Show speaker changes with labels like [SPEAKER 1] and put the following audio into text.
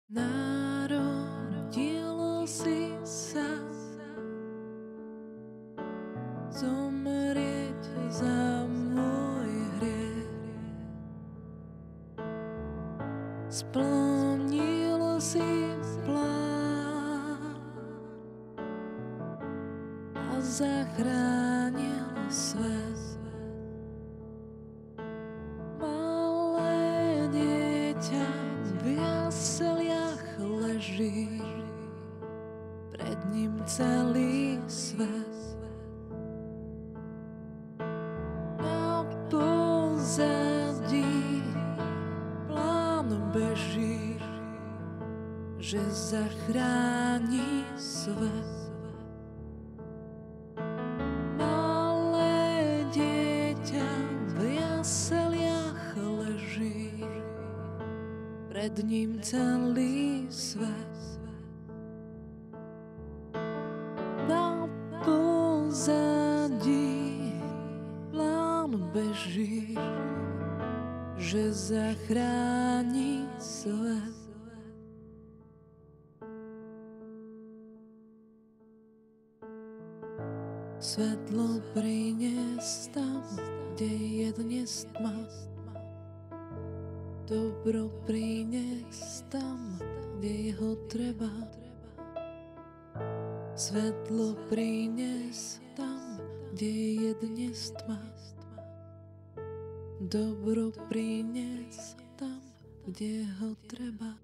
[SPEAKER 1] Narodil si sa zomrieť za môj hriech. Splnil si plán a zachránil svet. Malé dieťa v jasliach leží, pred ním celý svet. Na pozadí plán beží, že zachráni svet. Malé dieťa v jasliach leží, pred ním celý svet. Na pozadí plán beží, že zachráni svet. Svetlo priniesť tam, kde je dnes tma. Dobro priniesť tam, kde ho treba. Svetlo priniesť tam, kde je dnes tma. Dobro priniesť tam, kde ho treba.